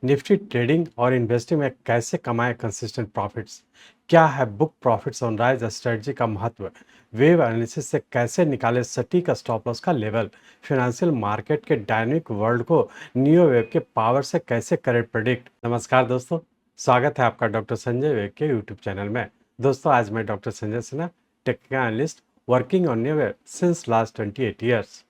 Nifty trading और investing में कैसे कमाएं कंसिस्टेंट प्रॉफिट्स। क्या है बुक प्रॉफिट सनराइज स्ट्रेटजी का महत्व। वेव एनालिसिस से कैसे निकाले सटीक स्टॉप लॉस का लेवल। फाइनेंशियल मार्केट के डायनेमिक वर्ल्ड को नियो वेव के पावर से कैसे करें प्रेडिक्ट। नमस्कार दोस्तों, स्वागत है आपका डॉक्टर संजय वेव के यूट्यूब चैनल में। दोस्तों, आज मैं doctor Sanjay Sinha, technical analyst working on neo wave since last 28 years.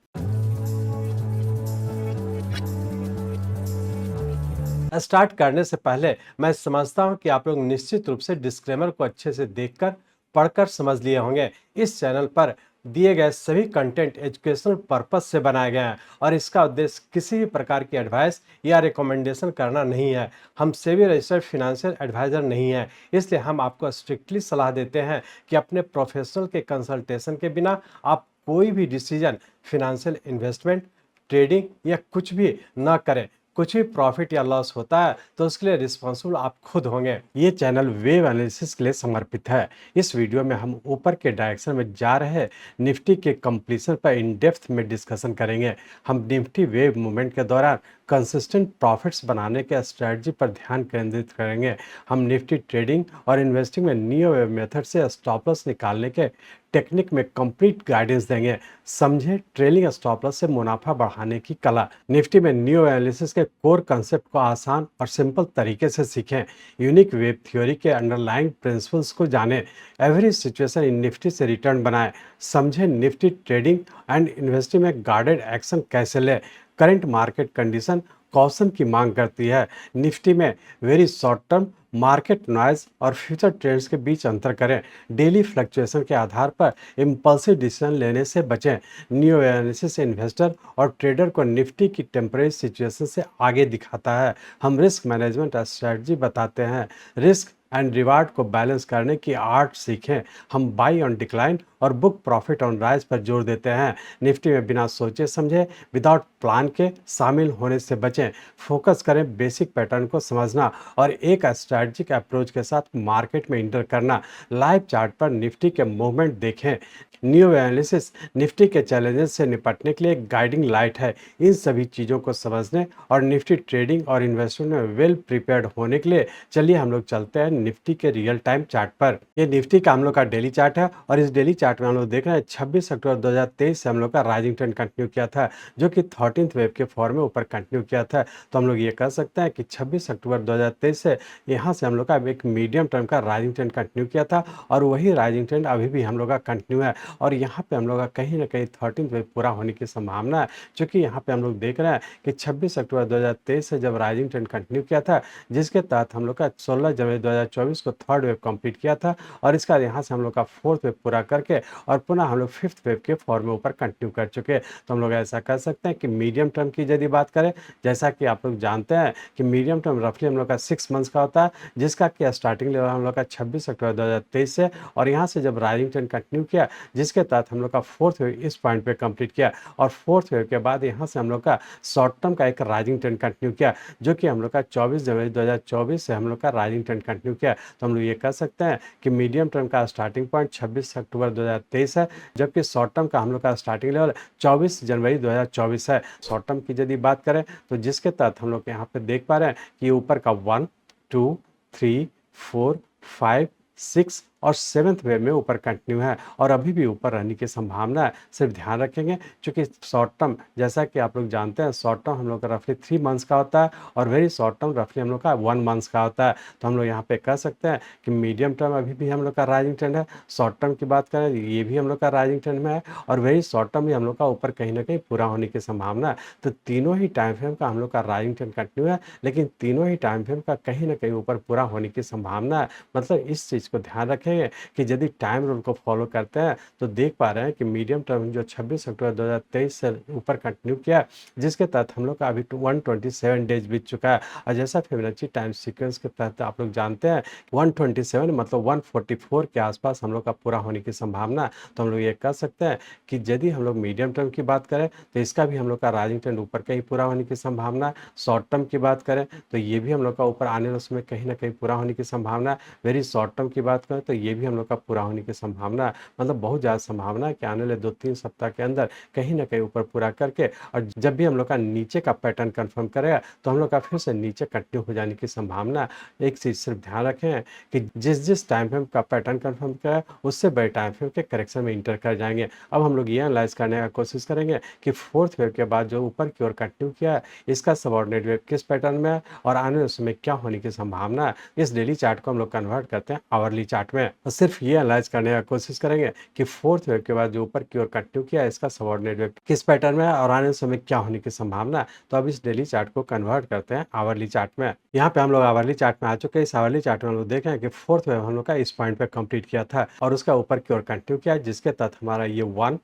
Start करने से पहले मैं समझता हूं कि आप लोग निश्चित रूप से डिस्क्लेमर को अच्छे से देखकर पढ़कर समझ लिए होंगे। इस चैनल पर दिए गए सभी कंटेंट एजुकेशनल पर्पस से बनाए गए हैं और इसका उद्देश्य किसी भी प्रकार की एडवाइस या रिकमेंडेशन करना नहीं है। हम सेबी रजिस्टर्ड फिनेंशियल एडवाइजर नहीं है, इसलिए हम आपको स्ट्रिक्टली सलाह देते हैं कि अपने प्रोफेशनल के कंसल्टेशन के बिना आप कोई भी डिसीजन फिनेंशियल इन्वेस्टमेंट, ट्रेडिंग या कुछ भी ना करें। कुछ भी प्रॉफिट या लॉस होता है तो उसके लिए रिस्पॉन्सिबल आप खुद होंगे। ये चैनल वेव एनालिसिस के लिए समर्पित है। इस वीडियो में हम ऊपर के डायरेक्शन में जा रहे निफ्टी के कंप्लीशन पर इन डेप्थ में डिस्कशन करेंगे। हम निफ्टी वेव मूवमेंट के दौरान कंसिस्टेंट प्रॉफिट्स बनाने के स्ट्रेटजी पर ध्यान केंद्रित करेंगे। हम निफ्टी ट्रेडिंग और इन्वेस्टिंग में नियो वेव मेथड से स्टॉप लॉस निकालने के टेक्निक में कंप्लीट गाइडेंस देंगे। समझे ट्रेलिंग स्टॉप लॉस से मुनाफा बढ़ाने की कला। निफ्टी में न्यू एनालिसिस के कोर कंसेप्ट को आसान और सिंपल तरीके से सीखें। यूनिक वेब थ्योरी के अंडरलाइंग प्रिंसिपल्स को जानें। एवरी सिचुएशन इन निफ्टी से रिटर्न बनाएं। समझें निफ्टी ट्रेडिंग एंड इन्वेस्टिंग में गाइडेड एक्शन कैसे लें। करंट मार्केट कंडीशन कॉशन की मांग करती है। निफ्टी में very short term market noise और फ्यूचर ट्रेंड्स के बीच अंतर करें। डेली फ्लक्चुएशन के आधार पर इम्पल्सिव डिसीजन लेने से बचें। न्यू एनालिसिस इन्वेस्टर और ट्रेडर को निफ्टी की टेम्परेरी सिचुएशन से आगे दिखाता है। हम रिस्क मैनेजमेंट स्ट्रेटजी बताते हैं। रिस्क एंड रिवार्ड को बैलेंस करने की आर्ट सीखें। हम बाई ऑन डिक्लाइन और बुक प्रॉफिट ऑन राइज पर जोर देते हैं। निफ्टी में बिना सोचे समझे विदाउट प्लान के शामिल होने से बचें। फोकस करें बेसिक पैटर्न को समझना और एक स्ट्रैटेजिक अप्रोच के साथ मार्केट में इंटर करना। लाइव चार्ट पर निफ्टी के मूवमेंट देखें। न्यू एनालिसिस निफ्टी के चैलेंजेस से निपटने के लिए एक गाइडिंग लाइट है। इन सभी चीज़ों को समझने और निफ्टी ट्रेडिंग और इन्वेस्टमेंट में वेल प्रिपेयर्ड होने के लिए चलिए हम लोग चलते हैं निफ्टी के रियल टाइम चार्ट पर। ये निफ्टी का हम लोग का डेली चार्ट है और इस डेली चार्ट में हम लोग देख रहे हैं 26 अक्टूबर 2023 से हम लोग का राइजिंग ट्रेंड कंटिन्यू किया था, जो कि 13th वेव के फॉर्म में ऊपर कंटिन्यू किया था। तो हम लोग ये कह सकते हैं कि 26 अक्टूबर 2023 से यहाँ से हम लोग का एक मीडियम टर्म का राइजिंग ट्रेंड कंटिन्यू किया था और वही राइजिंग ट्रेंड अभी भी हम लोग का कंटिन्यू है। और यहाँ पे हम लोग का कहीं ना कहीं 13th वेव पूरा होने की संभावना है, क्योंकि यहाँ पे हम लोग देख रहे हैं कि 26 अक्टूबर 2023 से जब राइजिंग ट्रेंड कंटिन्यू किया था, जिसके तहत हम लोग का 16 जनवरी 2024 को थर्ड वेव कंप्लीट किया था और इसका यहाँ से हम लोग का फोर्थ वेव पूरा करके और पुनः हम लोग फिफ्थ वेव के फॉर्म में ऊपर कंटिन्यू कर चुके हैं। तो हम लोग ऐसा कर सकते हैं कि मीडियम टर्म की यदि बात करें, जैसा कि आप लोग जानते हैं कि मीडियम टर्म रफली हम लोग का 6 मंथ्स का होता है, जिसका कि स्टार्टिंग लेवल हम लोग का 26 अक्टूबर 2023 से और यहाँ से जब राइजिंग ट्रेंड कंटिन्यू किया, जिसके तहत हम लोग का फोर्थ वेव इस पॉइंट पे कंप्लीट किया और फोर्थ वेव के बाद यहाँ से हम लोग का शॉर्ट टर्म का एक राइजिंग ट्रेंड कंटिन्यू किया, जो कि हम लोग का 24 जनवरी 2024 से हम लोग का राइजिंग ट्रेंड कंटिन्यू किया। तो हम लोग ये कह सकते हैं कि मीडियम टर्म का स्टार्टिंग पॉइंट 26 अक्टूबर 2023 है, जबकि शॉर्ट टर्म का हम लोग का स्टार्टिंग लेवल 24 जनवरी 2024 है। शॉर्ट टर्म की यदि बात करें तो जिसके तहत हम लोग यहाँ पे देख पा रहे हैं कि ऊपर का 1, 2, 3, 4, 5, 6 और 7th वेव में ऊपर कंटिन्यू है और अभी भी ऊपर रहने की संभावना है। सिर्फ ध्यान रखेंगे क्योंकि शॉर्ट टर्म, जैसा कि आप लोग जानते हैं, शॉर्ट टर्म हम लोग का रफली 3 मंथ्स का होता है और वेरी शॉर्ट टर्म रफली हम लोग का 1 मंथ्स का होता है। तो हम लोग यहाँ पे कह सकते हैं कि मीडियम टर्म अभी भी हम लोग का राइजिंग ट्रेंड है। शॉर्ट टर्म की बात करें ये भी हम लोग का राइजिंग ट्रेंड में है और वेरी शॉर्ट टर्म भी हम लोग का ऊपर कहीं ना कहीं पूरा होने की संभावना है। तो तीनों ही टाइम फ्रेम का हम लोग का राइजिंग ट्रेंड कंटिन्यू है, लेकिन तीनों ही टाइम फ्रेम का कहीं ना कहीं ऊपर पूरा होने की संभावना है। मतलब इस चीज़ को ध्यान रखेंगे कि यदि टाइम रूल को फॉलो करते हैं तो देख पा रहे हैं कि मीडियम टर्म जो 26 अक्टूबर 2023 से ऊपर कंटिन्यू किया, जिसके तहत हम लोग का अभी 127 डेज बीत चुका है और जैसा फिबोनाची टाइम सीक्वेंस के तहत आप लोग जानते हैं 127 मतलब 144 के आसपास हम लोग का पूरा होने की संभावना है। तो हम लोग ये कह सकते हैं कि यदि हम लोग मीडियम टर्म की बात करें तो इसका भी हम लोग का राइजिंग ट्रेंड ऊपर का ही पूरा होने की संभावना है। शॉर्ट टर्म की बात करें तो ये भी हम लोग का ऊपर आने वाले समय कहीं ना कहीं पूरा होने की संभावना है। वेरी शॉर्ट टर्म की बात करें तो ये भी हम लोग का पूरा होने की संभावना है। मतलब बहुत ज़्यादा संभावना है कि आने वाले 2-3 सप्ताह के अंदर कहीं न कहीं ऊपर पूरा करके और जब भी हम लोग का नीचे का पैटर्न कन्फर्म करेगा, तो हम लोग का फिर से नीचे कंटिन्यू हो जाने की संभावना है। एक चीज़ सिर्फ ध्यान रखें कि जिस टाइम फ्रेम का पैटर्न कन्फर्म किया है, उससे बड़े टाइम फ्रेम के करेक्शन में एंटर कर जाएँगे। अब हम लोग ये एनालाइज़ करने का कोशिश करेंगे कि 4th वेव के बाद जो ऊपर की ओर कंटिन्यू किया है, इसका सबऑर्डिनेट वेव किस पैटर्न में है और आने वाले समय क्या होने की संभावना है। इस डेली चार्ट को हम लोग कन्वर्ट करते हैं आवरली चार्ट में और सिर्फ ये एनालाइज़ करने का कोशिश करेंगे कि 4th वेव के बाद जो ऊपर की ओर कंटिन्यू किया है, इसका सबऑर्डिनेट वेव किस पैटर्न में है और आने वाले समय क्या होने की संभावना है। तो अब इस डेली चार्ट को कन्वर्ट करते हैं आवरली चार्ट में। यहाँ पे हम लोग आवरली चार्ट में आ चुके हैं। इस आवरली चार्ट में हम लोग देख रहे हैं कि 4th वेव हम लोग का इस पॉइंट पे कंप्लीट किया था और उसका ऊपर की ओर कंटिन्यू किया, जिसके तहत हमारा ये 1,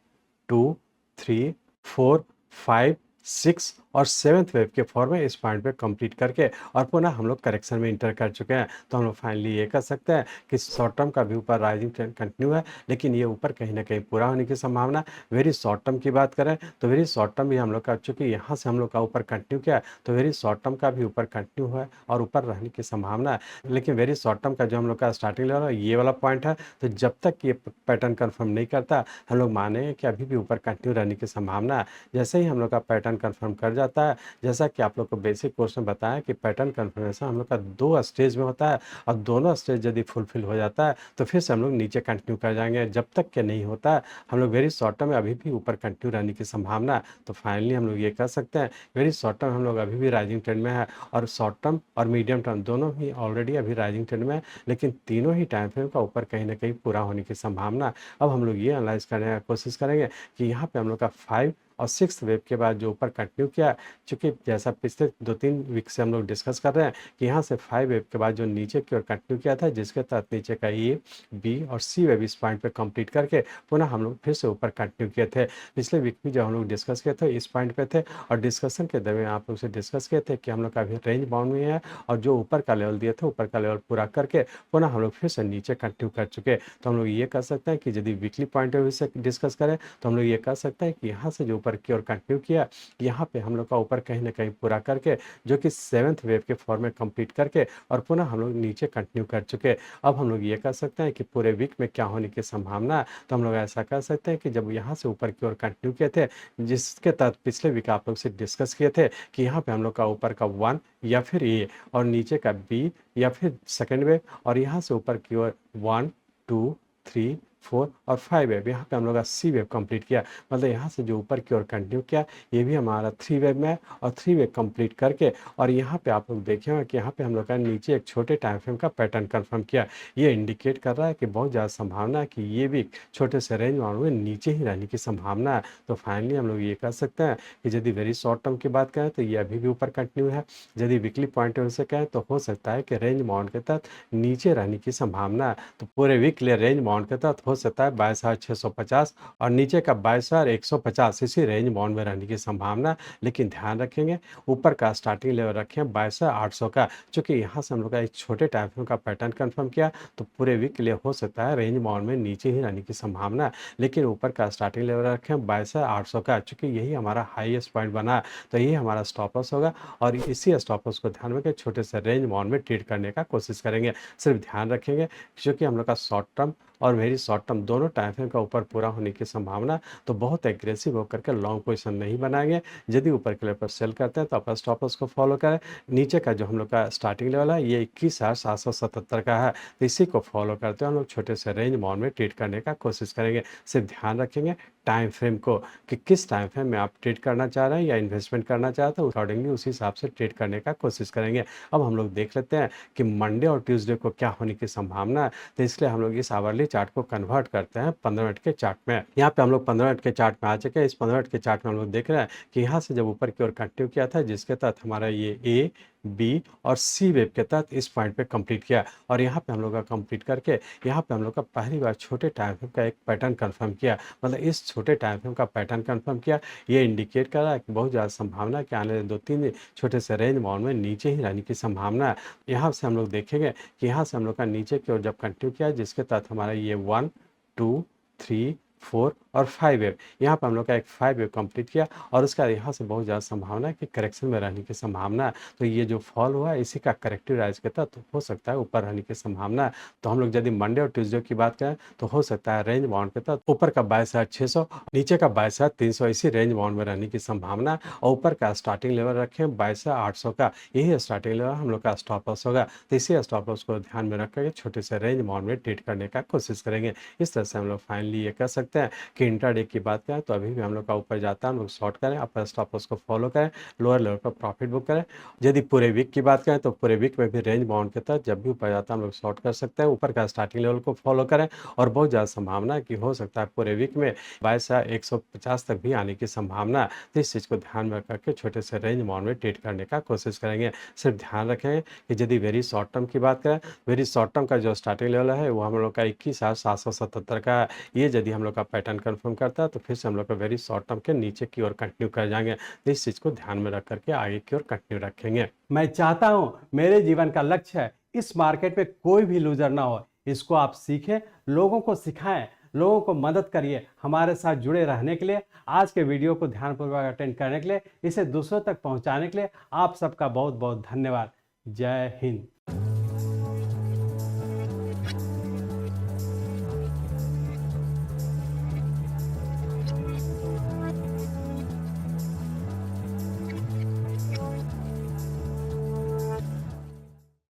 2, 3, 4, 5, 6 और 7th वेव के फॉर्म में इस पॉइंट पे कंप्लीट करके और पुनः हम लोग करेक्शन में इंटर कर चुके हैं। तो हम लोग फाइनली ये कह सकते हैं कि शॉर्ट टर्म का भी ऊपर राइजिंग ट्रेंड कंटिन्यू है, लेकिन ये ऊपर कहीं न कहीं पूरा होने की संभावना है। वेरी शॉर्ट टर्म की बात करें तो वेरी शॉर्ट टर्म भी हम लोग का, चूँकि यहाँ से हम लोग का ऊपर कंटिन्यू किया है, तो वेरी शॉर्ट टर्म का भी ऊपर कंटिन्यू है और ऊपर रहने की संभावना है। लेकिन वेरी शॉर्ट टर्म का जो हम लोग का स्टार्टिंग लेवल है, ये वाला पॉइंट है, तो जब तक ये पैटर्न कन्फर्म नहीं करता, हम लोग मानेंगे कि अभी भी ऊपर कंटिन्यू रहने की संभावना है। जैसे ही हम लोग का पैटर्न कन्फर्म कर जाता है, जैसा कि आप लोग को बेसिक कोर्स में बताया कि पैटर्न कन्फर्मेशन हम लोग का 2 स्टेज में होता है और दोनों स्टेज यदि फुलफिल हो जाता है, तो फिर से हम लोग नीचे कंटिन्यू कर जाएँगे। जब तक कि नहीं होता है, हम लोग वेरी शॉर्ट टर्म में अभी भी ऊपर कंटिन्यू रहने की संभावना है। तो फाइनली हम लोग ये कह सकते हैं, वेरी शॉर्ट टर्म हम लोग अभी भी राइजिंग ट्रेंड में है और शॉर्ट टर्म और मीडियम टर्म दोनों ही ऑलरेडी अभी राइजिंग ट्रेंड में है, लेकिन तीनों ही टाइम फ्रेम का ऊपर कहीं न कहीं पूरा होने की संभावना है। अब हम लोग ये एनालाइज़ करने का कोशिश करेंगे कि यहाँ पे हम लोग का 5 और 6th वेव के बाद जो ऊपर कंटिन्यू किया, चूँकि जैसा पिछले 2-3 वीक से हम लोग डिस्कस कर रहे हैं कि यहाँ से 5 वेव के बाद जो नीचे की ओर कंटिन्यू किया था, जिसके तहत नीचे का ए, बी और सी वेव इस पॉइंट पे कंप्लीट करके पुनः हम लोग फिर से ऊपर कंटिन्यू किए थे। पिछले वीक भी जब हम लोग डिस्कस किए थे, इस पॉइंट पे थे और डिस्कशन के दरमियान आप लोग से डिस्कस किए थे कि हम लोग का अभी रेंज बाउंड में है और जो ऊपर का लेवल दिए थे, ऊपर का लेवल पूरा करके पुनः हम लोग फिर से नीचे कंटिन्यू कर चुके। तो हम लोग ये कह सकते हैं कि यदि वीकली पॉइंट ऑफ व्यू से डिस्कस करें, तो हम लोग ये कह सकते हैं कि यहाँ से जो ऊपर की ओर कंटिन्यू किया, यहाँ पे हम लोग का ऊपर कहीं न कहीं पूरा करके, जो कि 7th वेव के फॉर्म में कंप्लीट करके और पुनः हम लोग नीचे कंटिन्यू कर चुके। अब हम लोग ये कह सकते हैं कि पूरे वीक में क्या होने की संभावना है, तो हम लोग ऐसा कह सकते हैं कि जब यहाँ से ऊपर की ओर कंटिन्यू किए थे, जिसके तहत पिछले वीक आप लोग से डिस्कस किए थे कि यहाँ पे हम लोग का ऊपर का 1 या फिर ए और नीचे का बी या फिर सेकंड वेव और यहाँ से ऊपर की ओर 1, 2, 3, 4 और 5 वेव, यहाँ पे हम लोग का सी वेव कंप्लीट किया। मतलब यहाँ से जो ऊपर की ओर कंटिन्यू किया, ये भी हमारा 3 वेव में है और 3 वेव कंप्लीट करके और यहाँ पे आप लोग देखे होंगे कि यहाँ पे हम लोग का नीचे एक छोटे टाइम फ्रेम का पैटर्न कंफर्म किया। ये इंडिकेट कर रहा है कि बहुत ज़्यादा संभावना है कि ये भी छोटे से रेंज बाउंड में नीचे ही रहने की संभावना है। तो फाइनली हम लोग ये कह सकते हैं कि यदि वेरी शॉर्ट टर्म की बात करें तो ये अभी भी ऊपर कंटिन्यू है। यदि वीकली पॉइंट ऑफ व्यू से कहें तो हो सकता है कि रेंज बाउंड के तहत नीचे रहने की संभावना है। तो पूरे वीक के लिए रेंज बाउंड के तहत हो सकता है 22,650 और नीचे का 22,150 इसी रेंज बाउंड में रहने की संभावना है। लेकिन ध्यान रखेंगे, ऊपर का स्टार्टिंग लेवल रखें 22,800 का, चूँकि यहाँ से हम लोग का एक छोटे टाइम फ्रेम का पैटर्न कंफर्म किया, तो पूरे वीक के लिए हो सकता है रेंज बाउंड में नीचे ही रहने की संभावना है। लेकिन ऊपर का स्टार्टिंग लेवल रखें 22,800 का, चूँकि यही हमारा हाईएस्ट पॉइंट बना है, तो यही हमारा स्टॉप लॉस होगा और इसी स्टॉप लॉस को ध्यान में रखकर छोटे से रेंज बाउंड में ट्रेड करने का कोशिश करेंगे। सिर्फ ध्यान रखेंगे, क्योंकि हम लोग का शॉर्ट टर्म और वेरी शॉर्ट टर्म दोनों टाइम फ्रेम का ऊपर पूरा होने की संभावना, तो बहुत एग्रेसिव होकर के लॉन्ग पोजीशन नहीं बनाएंगे। यदि ऊपर के लेवल पर सेल करते हैं तो अपना स्टॉप लॉस को फॉलो करें। नीचे का जो हम लोग का स्टार्टिंग लेवल है, ये 21,777 का है, तो इसी को फॉलो करते हुए हम लोग छोटे से रेंज बाउंड में ट्रेड करने का कोशिश करेंगे। सिर्फ ध्यान रखेंगे टाइम फ्रेम को कि किस टाइम फ्रेम में आप ट्रेड करना चाह रहे हैं या इन्वेस्टमेंट करना चाहते हैं, अकॉर्डिंगली उसी हिसाब से ट्रेड करने का कोशिश करेंगे। अब हम लोग देख लेते हैं कि मंडे और ट्यूसडे को क्या होने की संभावना है, तो इसलिए हम लोग इस आवरली चार्ट को कन्वर्ट करते हैं 15 मिनट के चार्ट में। यहाँ पे हम लोग 15 मिनट के चार्ट में आ चुके हैं। इस 15 मिनट के चार्ट में हम लोग देख रहे हैं कि यहाँ से जब ऊपर की ओर कंटिन्यू किया था, जिसके तहत हमारा ये ए, बी और सी वेव के तहत इस पॉइंट पे कंप्लीट किया और यहाँ पे हम लोग का कंप्लीट करके यहाँ पे हम लोग का पहली बार छोटे टाइम फ्रेम का एक पैटर्न कंफर्म किया। मतलब इस छोटे टाइम फ्रेम का पैटर्न कंफर्म किया, ये इंडिकेट कर रहा है कि बहुत ज़्यादा संभावना है कि आने वाले 2-3 दिन छोटे से रेंज बाउंड में नीचे ही रहने की संभावना है। यहाँ से हम लोग देखेंगे कि यहाँ से हम लोग का नीचे की ओर जब कंटिन्यू किया, जिसके तहत हमारा ये 1, 2, 3, 4 और 5 वेव। यहाँ पर हम लोग का एक 5 वेव कंप्लीट किया और उसका यहाँ से बहुत ज़्यादा संभावना है कि करेक्शन में रहने की संभावना है। तो ये जो फॉल हुआ है इसी का करेक्टिव राइज के तहत हो सकता है ऊपर रहने की संभावना है। तो हम लोग यदि मंडे और ट्यूसडे की बात करें तो हो सकता है रेंज बाउंड के तहत ऊपर का 22,600, नीचे का 22,300 इसी रेंज बाउंड में रहने की संभावना है। और ऊपर का स्टार्टिंग लेवल रखें 22,800 का, यही स्टार्टिंग लेवल हम लोग का स्टॉप लॉस होगा। तो इसी स्टॉप लॉस को ध्यान में रख करके छोटे से रेंज बाउंड में ट्रेड करने का कोशिश करेंगे। इस तरह से हम लोग फाइनली ये कह सकते हैं कि इंट्राडे की बात करें तो अभी भी हम लोग का ऊपर जाता है, हम लोग शॉर्ट करें, अपर स्टॉप लॉस को फॉलो करें, लोअर लेवल पर प्रॉफिट बुक करें। यदि पूरे वीक की बात करें तो पूरे वीक में भी रेंज बाउंड के तहत जब भी ऊपर जाता है हम लोग शॉर्ट कर सकते हैं, ऊपर का स्टार्टिंग लेवल को फॉलो करें। और बहुत ज़्यादा संभावना है कि हो सकता है पूरे वीक में 22,150 तक भी आने की संभावना है। तो इस चीज़ को ध्यान में रख के छोटे से रेंज बाउंड में ट्रेड करने का कोशिश करेंगे। सिर्फ ध्यान रखें कि यदि वेरी शॉर्ट टर्म की बात करें, वेरी शॉर्ट टर्म का जो स्टार्टिंग लेवल है वो हम लोग का 21,777 का है। ये यदि हम लोग का पैटर्न कंफर्म करता है तो फिर से हम लोग का वेरी शॉर्ट टर्म के नीचे की ओर कंटिन्यू कर जाएंगे। तो इस चीज़ को ध्यान में रख करके आगे की ओर कंटिन्यू रखेंगे। मैं चाहता हूं मेरे जीवन का लक्ष्य है इस मार्केट में कोई भी लूजर ना हो। इसको आप सीखें, लोगों को सिखाएं, लोगों को मदद करिए। हमारे साथ जुड़े रहने के लिए, आज के वीडियो को ध्यानपूर्वक अटेंड करने के लिए, इसे दूसरों तक पहुंचाने के लिए आप सबका बहुत बहुत धन्यवाद। जय हिंद।